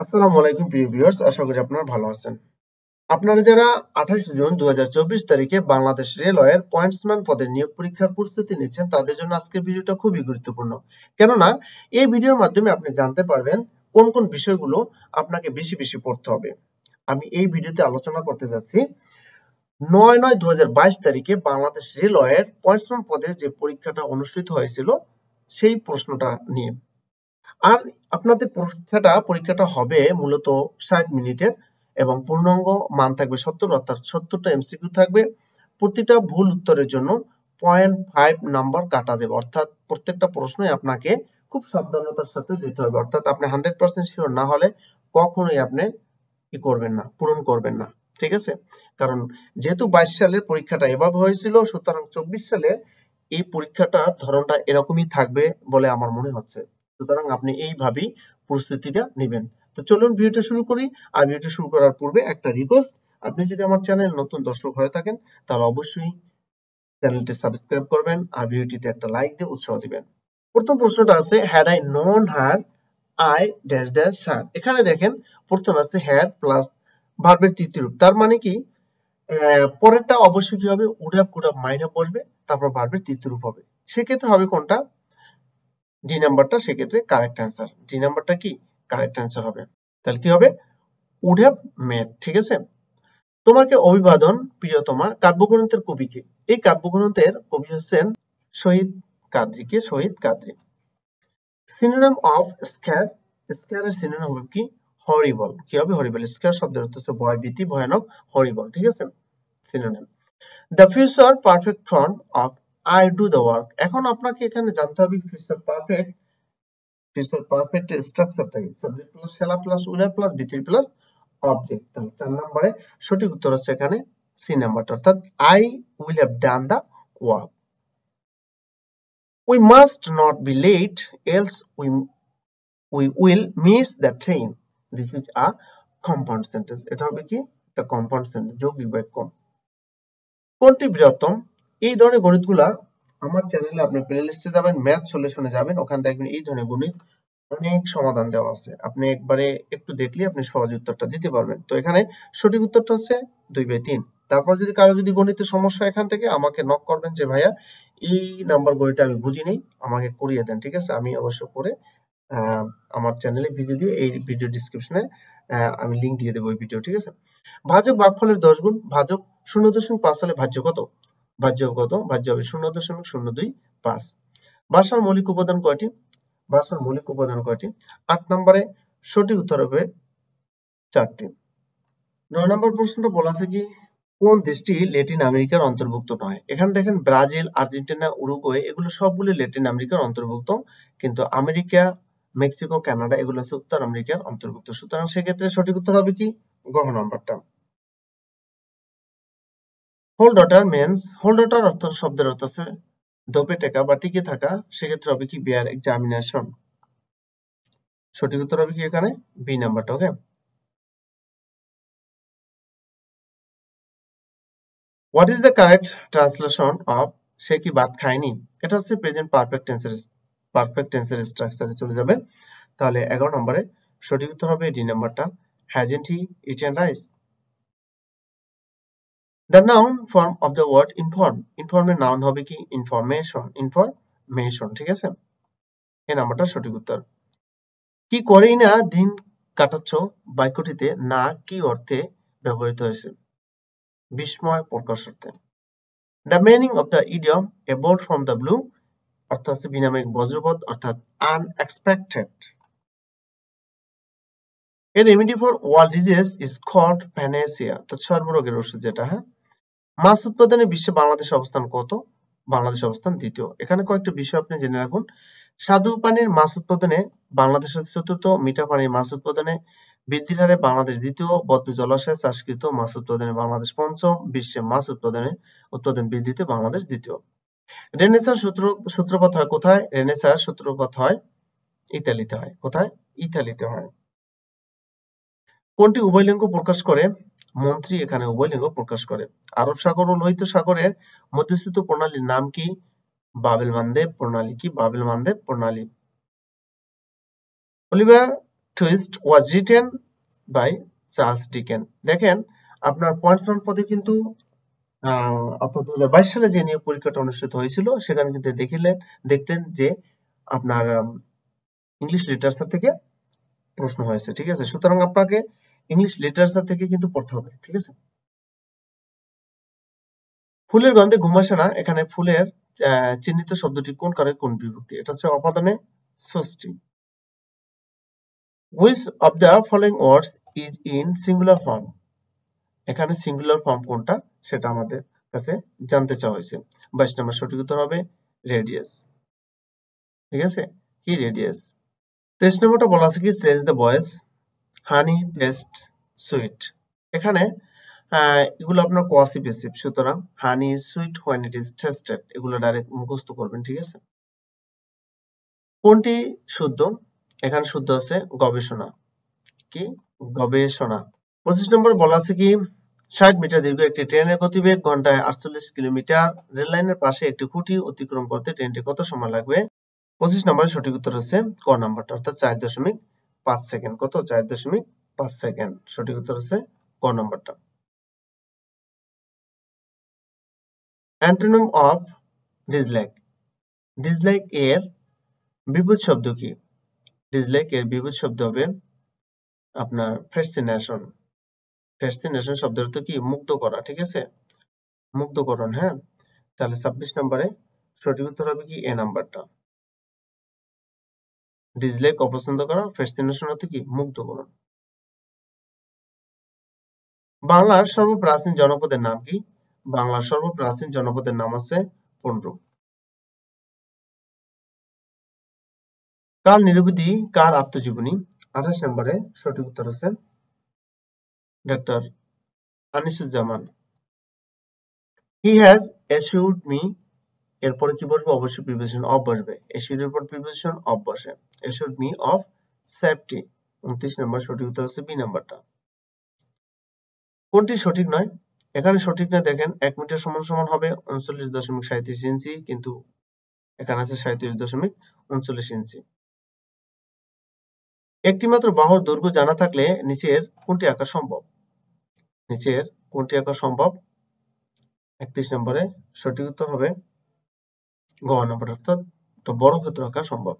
আসসালামু আলাইকুম প্রিয় ভিউয়ার্স, আশা করি আপনারা ভালো আছেন। আপনারা যারা 28 জুন 2024 তারিখে বাংলাদেশ রেলওয়ের পয়েন্টসম্যান পদের নিয়োগ পরীক্ষার প্রস্তুতি নিচ্ছেন তাদের জন্য আজকের ভিডিওটা খুবই গুরুত্বপূর্ণ। কেননা এই ভিডিওর মাধ্যমে আপনি জানতে পারবেন কোন কোন বিষয়গুলো আপনাকে বেশি বেশি পড়তে হবে। আমি এই ভিডিওতে আলোচনা করতে যাচ্ছি 9/9/2022 তারিখে বাংলাদেশ রেলওয়ের পয়েন্টসম্যান পদের যে পরীক্ষাটা অনুষ্ঠিত হয়েছিল সেই প্রশ্নটা নিয়ে। আর আপনাদের পরীক্ষাটা হবে মূলত 60 মিনিটের এবং পূর্ণাঙ্গ মান থাকবে 70, অর্থাৎ 70টা এমসিকিউ থাকবে। প্রতিটা ভুল উত্তরের জন্য 0.5 নাম্বার কাটা যাবে, অর্থাৎ প্রত্যেকটা প্রশ্নই আপনাকে খুব সাবধানতার সাথে দিতে হবে, অর্থাৎ আপনি 100% শিওর না হলে কখনোই আপনি কি করবেন না, পূরণ করবেন না। ঠিক আছে? কারণ যেহেতু 22 সালের পরীক্ষাটা এভাবে হয়েছিল, সুতরাং 24 সালে এই পরীক্ষাটার ধরনটা এরকমই থাকবে বলে আমার মনে হচ্ছে। সুতরাং আপনি এইভাবেই প্রস্তুতিটা নেবেন। তো চলুন ভিডিওটা শুরু করি। আর ভিডিওটা শুরু করার পূর্বে একটা রিকোয়েস্ট, আপনি যদি আমার চ্যানেল নতুন দর্শক হয়ে থাকেন তাহলে অবশ্যই চ্যানেলটি সাবস্ক্রাইব করবেন আর ভিডিওটিতে একটা লাইক দিয়ে উৎসাহ দিবেন। প্রথম প্রশ্নটা আছে had I non her I dash dash her. এখানে দেখেন প্রথম আছে হ্যাড প্লাস ভার্বের তৃতীয় রূপ, তার মানে কি পরেরটা অবশ্যই কি হবে, would have could have might have বসবে, তারপর ভার্বের তৃতীয় রূপ হবে। সেক্ষেত্রে হবে কোনটা, ডি নাম্বারটা সেক্ষেত্রে কারেক্ট অ্যান্সার। ডি নাম্বারটা কি কারেক্ট অ্যান্সার হবে। তাহলে কি হবে, উড হ্যাভ মেড। ঠিক আছে? তোমাকে অভিবাদন প্রিয়তমা কাব্যগ্রন্থের কবি কে? এই কাব্যগ্রন্থের কবি হচ্ছেন শহীদ কাদরী। কে? শহীদ কাদরী। সিনোনিম অফ স্ক্যার, স্ক্যারের সিনোনিম হবে কি হরিবল। কি হবে? হরিবল। স্ক্যার শব্দের অর্থ হচ্ছে ভয়, ভীতি, ভয়ানক, হরিবল। ঠিক আছে? Synonym. The future perfect form of I do the work. এখন আপনাকে এখানে জানতে হবে ফিউচার পারফেক্ট এর স্ট্রাকচারটা কি। Subject plus shall plus will have plus বি3 প্লাস অবজেক্ট। তাহলে 4 নম্বরে সঠিক উত্তর হচ্ছে এখানে সি নাম্বারটা, অর্থাৎ I will have done the work. We must not be late else we will miss the train. This is a compound sentence. এটা হবে কি একটা কম্পাউন্ড সেন্টেন্স, যৌগিক বাক্য। কোনটি বৃহত্তম? এই ধরনের গণিতগুলা আমার চ্যানেলে আপনি প্লে লিস্টে যাবেন, ম্যাথ সলিউশনে যাবেন, ওখানে দেখবেন এই ধরনের গণিত অনেক সমাধান দেওয়া আছে। আপনি একবারে একটু দেখলে আপনি সহজ উত্তরটা দিতে পারবেন। তো এখানে সঠিক উত্তরটা হচ্ছে 2/3। তারপর যদি কারো যদি গণিতের সমস্যা এখান থেকে আমাকে নক করবেন যে ভাইয়া এই নাম্বার গণিতটা আমি বুঝি নেই, আমাকে করিয়ে দেন। ঠিক আছে? আমি অবশ্য করে আমার চ্যানেলে ভিডিও দিয়ে এই ভিডিও ডেসক্রিপশনে আমি লিংক দিয়ে দেবো ওই ভিডিও। ঠিক আছে? ভাজক ভাগফলের 10 গুণ। ভাজক 0.5 হলে ভাজ্য কত? ভাজ্য হবে 0.025। ভাষার মৌলিক উপাদান কয়টি? ভাষার মৌলিক উপাদান কয়টি? 8 নম্বরে সঠিক উত্তর হবে 4টি। 9 নম্বর প্রশ্নটা বলা আছে কি কোন দেশটি ল্যাটিন আমেরিকার অন্তর্ভুক্ত নয়? এখানে দেখেন ব্রাজিল, আর্জেন্টিনা, উরুগুয়ে এগুলো সবগুলো ল্যাটিন আমেরিকার অন্তর্ভুক্ত, কিন্তু আমেরিকা, মেক্সিকো, কানাডা এগুলো হচ্ছে উত্তর আমেরিকার অন্তর্ভুক্ত। সুতরাং সেক্ষেত্রে সঠিক উত্তর হবে কি ঘ নাম্বারটা। Hold water means, hold water অর্থ শব্দের অর্থ হচ্ছে ধপে টেকা বা টিকে থাকা, সেক্ষেত্রে হবে কি বেয়ার এক্সামিনেশন। সঠিক উত্তর হবে কি এখানে বি নাম্বারটা। Okay. What is the correct translation of সে কি ভাত খায়নি? এটা হচ্ছে প্রেজেন্ট পারফেক্ট টেন্সের স্ট্রাকচারে চলে যাবে। তাহলে 11 নম্বরে সঠিক উত্তর হবে ডি নাম্বারটা, hasn't he eaten rice. The noun form of the word inform, ইনফর্মের নাউন হবে কি ইনফরমেশন। ইনফরমেশন। ঠিক আছে? এই নাম্বারটা সঠিক উত্তর। কি করেই না দিন কাটাচ্ছ বাক্যটিতে না কি অর্থে ব্যবহৃত হয়েছে? বিস্ময় প্রকাশ অর্থে। The meaning of the idiom a bolt from the blue অর্থ হচ্ছে বিনাময়িক বজ্রপাত, অর্থাৎ unexpected. A remedy for all disease is called panacea, তো সর্বরোগের ওষুধ যেটা। হ্যাঁ। মাছ উৎপাদনে বিশ্বে বাংলাদেশের অবস্থান কত? বাংলাদেশের অবস্থান দ্বিতীয়। এখানে কয়েকটা বিষয় আপনি জেনে রাখুন। স্বাদু পানির মাছ উৎপাদনে বাংলাদেশ হচ্ছে চতুর্থ, মিঠা পানির মাছ উৎপাদনে বৃদ্ধির হারে বাংলাদেশ দ্বিতীয়, বদ্ধ জলাশয়ে চাষকৃত মাছ উৎপাদনে বাংলাদেশ পঞ্চম, বিশ্বে মাছ উৎপাদন বৃদ্ধিতে বাংলাদেশ দ্বিতীয়। রেনেসাঁর সূত্রপাত হয় কোথায়? রেনেসাঁর সূত্রপাত হয় ইতালিতে হয়। কোথায়? ইতালিতে হয়। কোনটি উভয়লিঙ্গ প্রকাশ করে? মন্ত্রী এখানে উভয়লিঙ্গ প্রকাশ করে। আরব সাগর ও লোহিত সাগরের মধ্যস্থিত প্রণালীর নাম কি? বাবেল মানদেব প্রণালী। কি? বাবেল মানদেব প্রণালী। Oliver Twist was written by Charles Dicken. দেখেন আপনার পয়েন্টসম্যান পদে কিন্তু আপনার 2022 সালে যে নিয়োগ পরীক্ষাটা অনুষ্ঠিত হয়েছিল সেখানে কিন্তু দেখলেন যে আপনার ইংলিশ লিটারেচার থেকে প্রশ্ন হয়েছে, ঠিক আছে। সুতরাং আপনাকে ইংলিশ লিটারেচার থেকে কিন্তু পড়তে হবে, ঠিক আছে। ফুলের গন্ধে ঘুম আসে না, এখানে ফুলের চিহ্নিত শব্দটি কোন কারে কোন বিভক্তি? এটা হচ্ছে অপাদানে ষষ্ঠী। Which of the following words is in singular form? এখানে সিঙ্গুলার ফর্ম কোনটা সেটা আমাদের কাছে জানতে চাওয়া হয়েছে। 22 নম্বর সঠিক উত্তর হবে রেডিয়াস, ঠিক আছে, কি রেডিয়াস। 23 নম্বরটা বলা আছে কি change the voice honey taste sweet. এখানে এগুলো আপনার কোয়াসিভেসিভ, সুতরাং honey sweet when it is tested এগুলো ডাইরেক্ট মুখস্থ করবেন, ঠিক আছে। কোনটি শুদ্ধ? এখানে শুদ্ধ আছে গবেষণা, কি গবেষণা। 25 নম্বরে বলা আছে কি 60 মিটার দীর্ঘ একটি ট্রেনের গতিবেগ ঘন্টায় 48 কিলোমিটার, রেল লাইনের পাশে একটি খুঁটি অতিক্রম করতে ট্রেনটি কত সময় লাগবে? 25 নম্বরের সঠিক উত্তর হচ্ছে ক নাম্বারটা, অর্থাৎ 4.5 সেকেন্ড। কত? 4.5 সেকেন্ড। সঠিক উত্তর হচ্ছে ক নাম্বারটা। Antonym of dislike. ডিসলাইক এর বিপরীত শব্দ কি? ডিসলাইক এর বিপরীত শব্দ হবে আপনার ফ্যাসিনেশন। ফ্যাসিনেশন শব্দের অর্থ কি? মুগ্ধ করা, ঠিক আছে, মুগ্ধকরণ। হ্যাঁ, তাহলে 26 নম্বরে সঠিক উত্তর হবে কি এ নাম্বারটা। ডিসলাইক অপছন্দ করা, ফ্যাসিনেশন অর্থ কি? মুগ্ধকরণ। বাংলার সর্বপ্রাচীন জনপদের নাম কি? বাংলার সর্বপ্রাচীন জনপদের নাম হচ্ছে পুন্ড্র। কার নিরবধি কার আত্মজীবনী? 28 নম্বরে সঠিক উত্তর হচ্ছে doctor Anisuzzaman. He has assured me, এরপরে কি বসবে? অবশ্যই প্রিপোজিশন অফ বসবে। অ্যাসিউরড এর পর প্রিপোজিশন অফ বসে। Assured me of safety. 29 নম্বর সঠিক উত্তর হচ্ছে বি নাম্বারটা। কোনটি সঠিক নয়? এখানে সঠিক নয়, দেখেন 1 মিটার সমান সমান হবে 39.37 ইঞ্চি, কিন্তু এখানে আছে 37.39 ইঞ্চি। একটি মাত্র বাহুর দৈর্ঘ্য জানা থাকলে নিচের কোনটি আঁকা সম্ভব? নিচের কোনটি আঁকা সম্ভব? 31 নম্বরে সঠিক উত্তর হবে গ নম্বর, অর্থাৎ একটা বর্গক্ষেত্র আঁকা সম্ভব।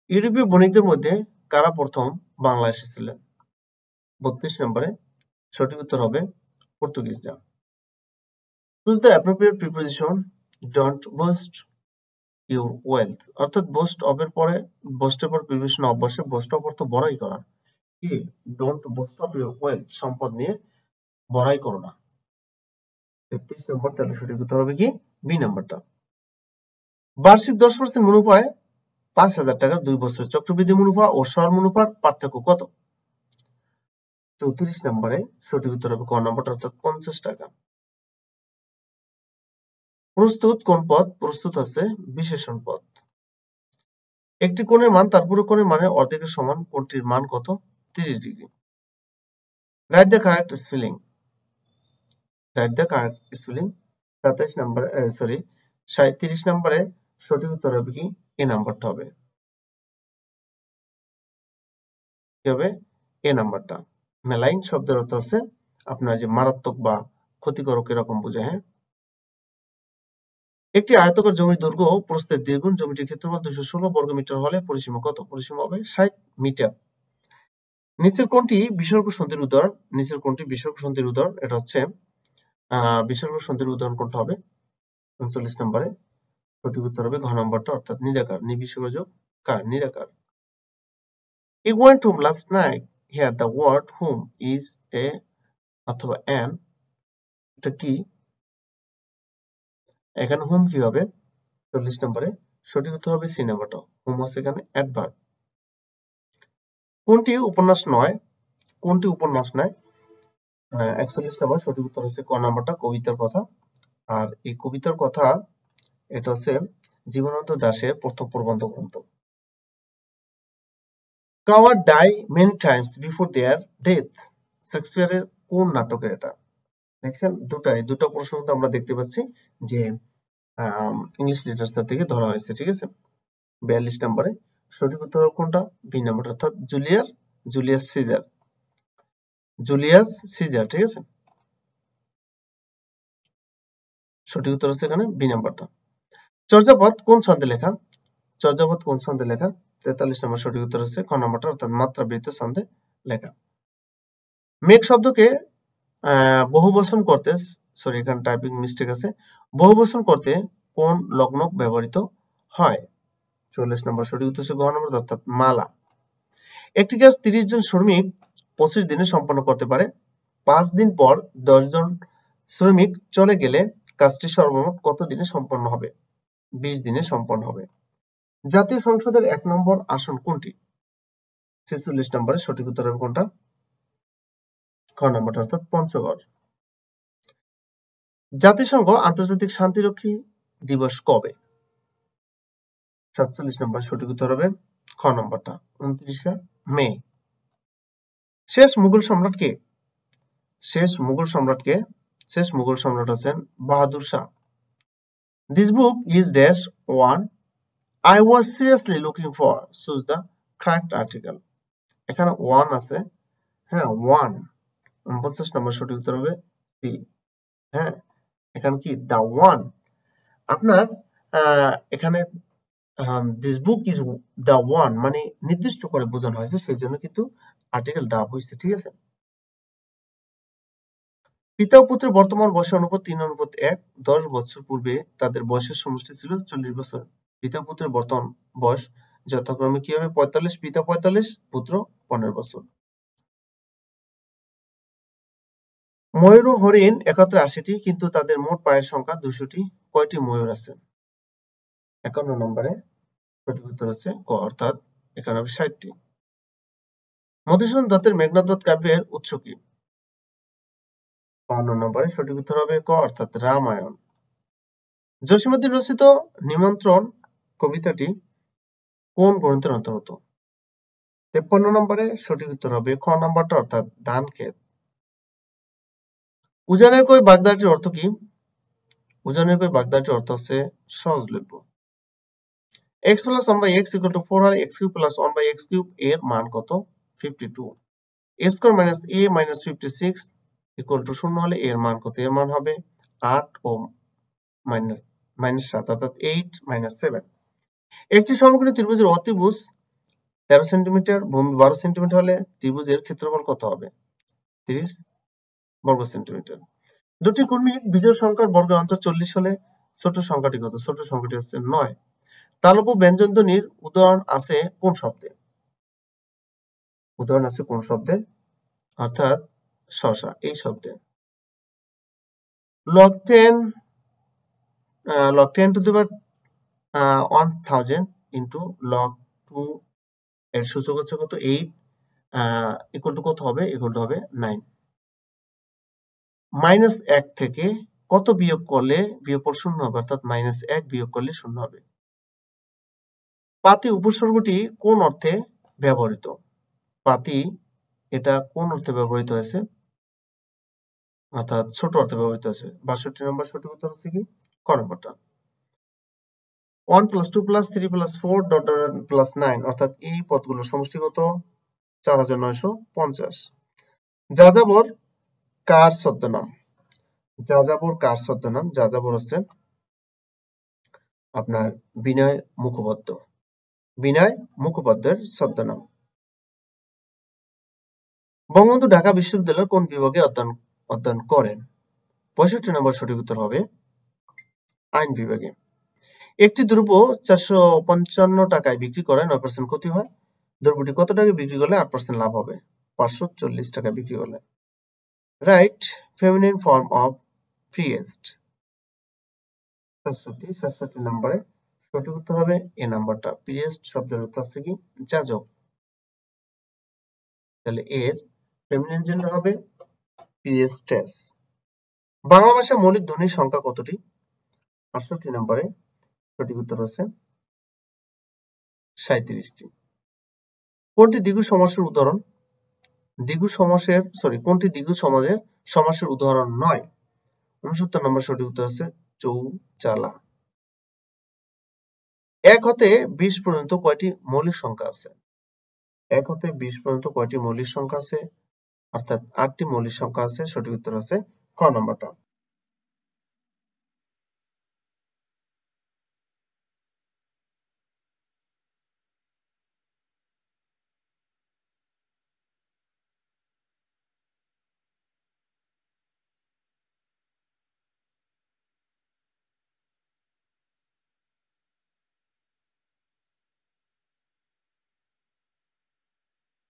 ইউরোপীয় বণিকদের মধ্যে কারা প্রথম বাংলা এসেছিলেন? 32 নম্বরে সঠিক উত্তর হবে পর্তুগিজরা। Choose the appropriate preposition don't boast your wealth, অর্থাৎ বোস্ট অফ এর পরে বোস্টের পর প্রিপোজিশন অফ বসে। বোস্ট অফ অর্থ বড়াই করা, কি don't boast of your wealth, সম্পদ নিয়ে বড়াই করো না। 33 নম্বর, তাহলে সঠিক উত্তর হবে কি বি নাম্বারটা। বার্ষিক 10% মুনাফায় 5,000 টাকা 2 বছর চক্রবৃদ্ধি মুনাফা ও সরল মুনাফার পার্থক্য কত? 34 নম্বরে সঠিক উত্তর হবে ক নম্বরটা, অর্থাৎ 50 টাকা। প্রস্তুত কোন পদ? প্রস্তুত আছে বিশেষণ পদ। একটি কোণের মান তার পুরো কোণের মানের অর্ধেকের সমান, কোণটির মান কত? 30 degree. Write the correct spelling. Write the correct spelling. 27 নম্বরে 37 নম্বরে সঠিক উত্তর হবে কি এ নাম্বারটা হবে, কি হবে এ নাম্বারটা। মেলাইন শব্দের অর্থ আছে আপনার যে মারাত্মক বা ক্ষতিকারক এরকম বোঝায়। হ্যাঁ, একটি আয়তকার জমির দৈর্ঘ্য প্রস্থের দ্বিগুণ, জমিটির ক্ষেত্রফল 216 বর্গমিটার হলে পরিসীমা কত? পরিসীমা হবে 60 মিটার। নিচের কোনটি বিসর্গ সন্ধির উদাহরণ? নিচের কোনটি বিসর্গ সন্ধির উদাহরণ? এটা হচ্ছে বিসর্গ সন্ধির উদাহরণ কোনটা হবে? 39 নম্বরে সঠিক উত্তর হবে ঘ নম্বরটা, অর্থাৎ নিরাকার। নিবিসর্গ যোগ কার, নিরাকার। He went home last night. Here the word whom is a অথবা an, এটা কি? এখানে whom কি হবে? 40 নম্বরে সঠিক উত্তর হবে সি নাম্বারটা। whom হচ্ছে এখানে অ্যাডভার্ব। কোনটি উপন্যাস নয়? কোনটি উপন্যাস নয়? 41 নম্বর সঠিক উত্তর হচ্ছে ক নাম্বারটা, কবিতার কথা। আর এই কবিতার কথা এটা হচ্ছে জীবনানন্দ দাশের প্রথম প্রবন্ধ গ্রন্থ। Coward die many times before their death, শেক্সপিয়ারের কোন নাটকের এটা? দেখছেন দুটো প্রশ্ন কিন্তু আমরা দেখতে পাচ্ছি যে ইংলিশ লিটারেচার থেকে ধরা হয়েছে, ঠিক আছে। 42 নম্বরে সঠিক উত্তর হবে কোনটা? বি নাম্বার, অর্থাৎ জুলিয়াস সিজার। ঠিক আছে, সঠিক উত্তর হচ্ছে এখানে বি নাম্বারটা। চর্যাপদ কোন ছন্দে লেখা? 43 নম্বর সঠিক উত্তর হচ্ছে খ নাম্বারটা, অর্থাৎ মাত্রাবৃত্ত ছন্দে লেখা। মেঘ শব্দকে বহুবচন করতে, সরি এখানে টাইপিং মিস্টেক আছে, বহুবচন করতে কোন লগ্ন ব্যবহৃত হয়? 44 নম্বর সঠিক উত্তর হচ্ছে গ নম্বর, অর্থাৎ মালা। একটি কাজ 30 জন শ্রমিক 25 দিনে সম্পন্ন করতে পারে। 5 দিন পর 10 জন শ্রমিক চলে গেলে কাজটি সর্বমোট কত দিনে সম্পন্ন হবে? 20 দিনে সম্পন্ন হবে। জাতীয় সংসদের 1 নম্বর আসন কোনটি? 46 নম্বরে সঠিক উত্তর হবে কোনটা? খ নম্বরটা, অর্থাৎ পঞ্চগড়। জাতিসংঘ আন্তর্জাতিক শান্তিরক্ষী দিবস কবে? 47 নম্বর সঠিক উত্তর হবে খ নম্বরটা, 29শে মে। শেষ মুঘল সম্রাট কে? শেষ মুঘল সম্রাট হচ্ছেন Bahadur Shah. This book is dash one. I was seriously looking for. Choose the correct article. এখানে ওয়ান আছে, হ্যাঁ ওয়ান, 49 নম্বর সঠিক উত্তর হবে সি। হ্যাঁ, এখানে কি দা ওয়ান, আপনার এখানে this book is the one মানে নির্দিষ্ট করে বোঝানো হয়েছে, সেই জন্য কিন্তু আর্টিকেল দা হয়েছে। ঠিক আছে, পিতা ও পুত্রের বর্তমান বয়সের অনুপাত 3:1। 10 বছর পূর্বে তাদের বয়সের সমষ্টি ছিল 40 বছর। পিতা ও পুত্রের বর্তমান বয়স যথাক্রমে কি হবে? 45, পিতা 45, পুত্র 15 বছর। ময়ূর ও হরিণ একত্রে 80টি, কিন্তু তাদের মোট পায়ের সংখ্যা 200টি। কয়টি ময়ূর আছে? 51 নম্বরে সঠিক উত্তর হচ্ছে ক, অর্থাৎ এখানে হবে 60টি। মধুসূদন দত্তের মেঘনাদ বধ কাব্যের উৎস কি? 52 নম্বরে সঠিক উত্তর হবে ক, অর্থাৎ রামায়ণ। জসীমউদ্দীন রচিত নিমন্ত্রণ কবিতাটি কোন গ্রন্থের অন্তর্গত? 53 নম্বরে সঠিক উত্তর হবে খ নম্বরটা, অর্থাৎ ধানক্ষেত। উজানের কই বাগধারাটির অর্থ কি? উজানের কই বাগধারাটির অর্থ হচ্ছে সহজলভ্য। x plus 1 by x equal to 4 হলে x cube plus 1 by x cube এর মান কত? 52। a square minus a minus 56 equal to 0 হলে এর মান কত? এর মান হবে 8 ও -7, অর্থাৎ 8 - 7। একটি সমকোণী ত্রিভুজের অতিভুজ 13 সেন্টিমিটার, ভূমি 12 সেন্টিমিটার হলে ত্রিভুজের ক্ষেত্রফল কত হবে? 30 বর্গ সেন্টিমিটার। দুটি কর্মীর বিজোড় সংখ্যার বর্গের অন্তর 40 হলে ছোট সংখ্যাটি কত? ছোট সংখ্যাটি হচ্ছে 9। তালব্য ব্যঞ্জনধ্বনির উদাহরণ আছে কোন শব্দে? অর্থাৎ শশা এই শব্দে। log 10 to the power 1000 into log 2 এর সূচক হচ্ছে কত? 8 ইকুয়াল টু কত হবে? ইকুয়াল টু হবে 9। -1 থেকে কত বিয়োগ করলে বিয়োগফল 0 হবে? অর্থাৎ -1 বিয়োগ করলে 0 হবে। পাতি উপসর্গটি কোন অর্থে ব্যবহৃত? পাতি এটা কোন অর্থে ব্যবহৃত হয়েছে? অর্থাৎ ছোট অর্থে ব্যবহৃত হয়েছে। 62 নম্বর সঠিক উত্তর হচ্ছে কি ক নম্বরটা। 1 + 2 + 3 + 4 ... + 9, অর্থাৎ এই পদগুলোর সমষ্টি কত? 4950। যাযাবর কার ছদ্মনাম? যাযাবর হচ্ছে আপনার বিনয় মুখোপাধ্যায়ের ছদ্মনাম। বঙ্গবন্ধু ঢাকা বিশ্ববিদ্যালয়ের কোন বিভাগে অধ্যয়ন করেন? 65 নম্বর সঠিক উত্তর হবে আইন বিভাগে। একটি দ্রব্য 455 টাকায় বিক্রি করে 9% ক্ষতি হয়। দ্রব্যটি কত টাকায় বিক্রি করলে 8% লাভ হবে? 540 টাকায় বিক্রি করলে। Right feminine form of priest. 67 নম্বরে সঠিক উত্তর হবে এ নাম্বারটা। প্রিয়েস্ট শব্দের অর্থ হচ্ছে কি? যাজক। তাহলে এর ফেমিনিন জেন্ডার হবে প্রিয়েস্টেস। বাংলা ভাষার মৌলিক ধ্বনির সংখ্যা কতটি? 68 নম্বরে সঠিক উত্তর হচ্ছে 37টি। কোনটি দ্বিগু সমাসের উদাহরণ? কোনটি দ্বিগু সমাসের উদাহরণ নয়? 69 নম্বর সঠিক উত্তর হচ্ছে চৌচালা। 1 হতে 20 পর্যন্ত কয়টি মৌলিক সংখ্যা আছে? 1 হতে 20 পর্যন্ত কয়টি মৌলিক সংখ্যা আছে? অর্থাৎ 8টি মৌলিক সংখ্যা আছে। সঠিক উত্তর আছে খ নাম্বারটা।